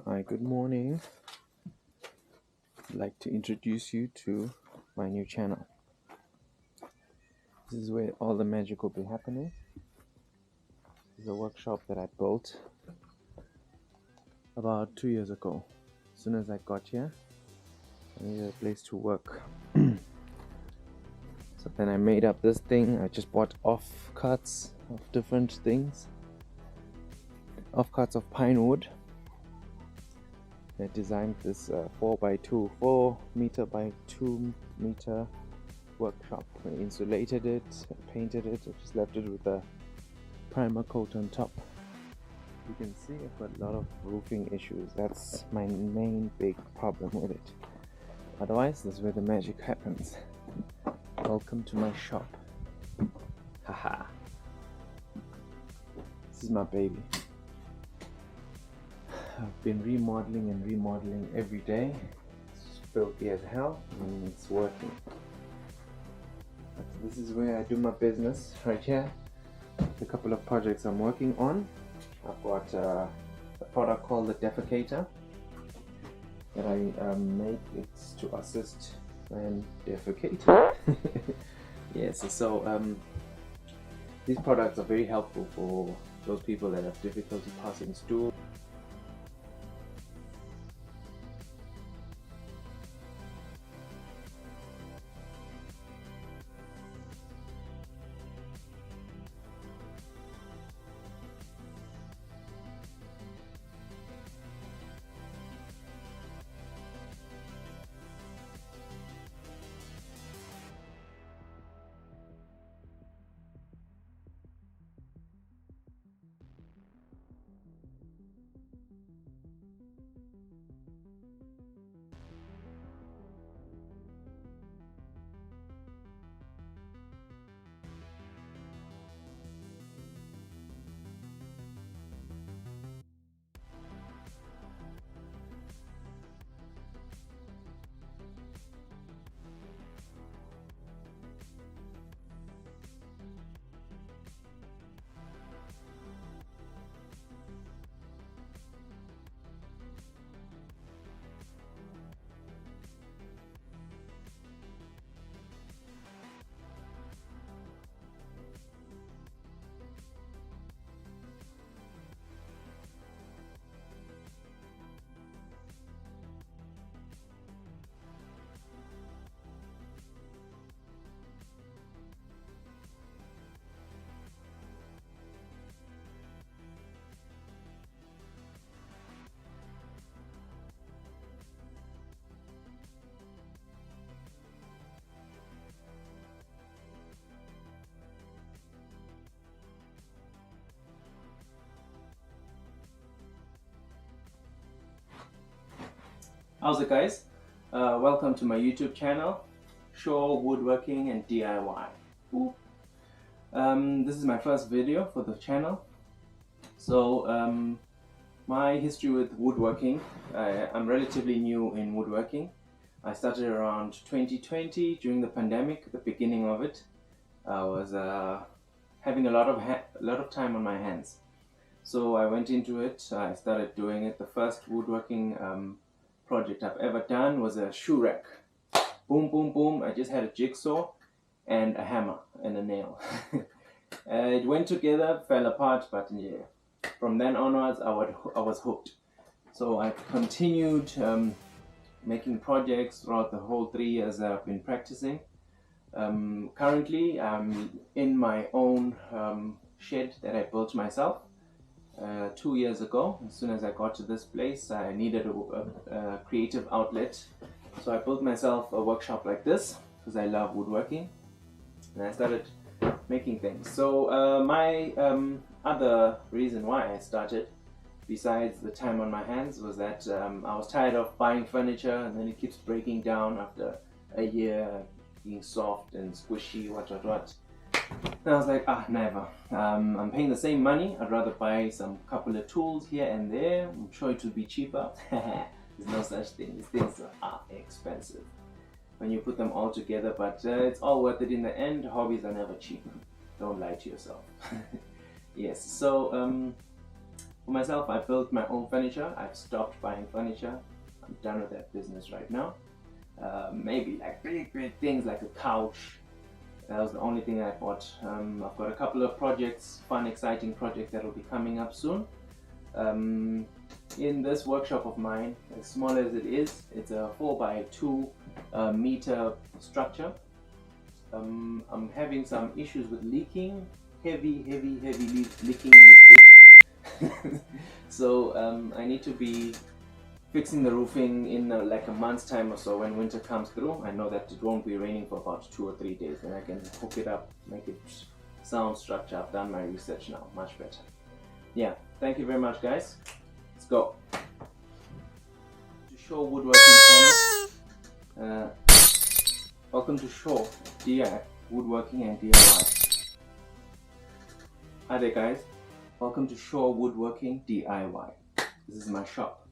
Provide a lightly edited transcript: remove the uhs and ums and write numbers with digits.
Hi, good morning. I'd like to introduce you to my new channel. This is where all the magic will be happening. This is a workshop that I built about 2 years ago. As soon as I got here, I needed a place to work. So then I made up this thing. I just bought offcuts of different things. Offcuts of pine wood. I designed this 4x2, 4 meter by 2 meter workshop. I insulated it, painted it, I just left it with a primer coat on top. You can see I've got a lot of roofing issues. That's my main big problem with it. Otherwise, this is where the magic happens. Welcome to my shop. Haha. This is my baby. I've been remodeling every day. It's filthy as hell and it's working. But this is where I do my business right here. A couple of projects I'm working on. I've got a product called the defecator that I make. It's to assist when defecating. Yes, so these products are very helpful for those people that have difficulty passing stool. How's it, guys? Welcome to my YouTube channel, Show Woodworking and DIY. This is my first video for the channel. So my history with woodworking, I'm relatively new in woodworking. I started around 2020 during the pandemic, the beginning of it. I was having a lot of time on my hands. So I went into it, I started doing it. The first woodworking project I've ever done was a shoe rack. Boom, boom, boom. I just had a jigsaw and a hammer and a nail. It went together, fell apart, but yeah. From then onwards, I was hooked. So I continued making projects throughout the whole 3 years that I've been practicing. Currently, I'm in my own shed that I built myself. 2 years ago. As soon as I got to this place, I needed a creative outlet, so I built myself a workshop like this because I love woodworking, and I started making things. So my other reason why I started, besides the time on my hands, was that I was tired of buying furniture and then it keeps breaking down after a year, being soft and squishy, what. And I was like, never. I'm paying the same money. I'd rather buy some couple of tools here and there. I'm sure it will be cheaper. There's no such thing. These things are expensive when you put them all together, but it's all worth it in the end. Hobbies are never cheap. Don't lie to yourself. Yes, so For myself, I built my own furniture. I've stopped buying furniture. I'm done with that business right now. Maybe like big things like a couch. That was the only thing I bought. I've got a couple of projects, fun, exciting projects that will be coming up soon. In this workshop of mine, as small as it is, it's a 4x2 meter structure. I'm having some issues with leaking, heavy leaking in this bitch. So I need to be fixing the roofing in like a month's time or so. When winter comes through, I know that it won't be raining for about 2 or 3 days, and I can hook it up, make it sound structure. I've done my research now, much better. Yeah, thank you very much, guys. Let's go. To Show Woodworking channel. Welcome to Show DIY Woodworking and DIY. Hi there, guys. Welcome to Show Woodworking DIY. This is my shop.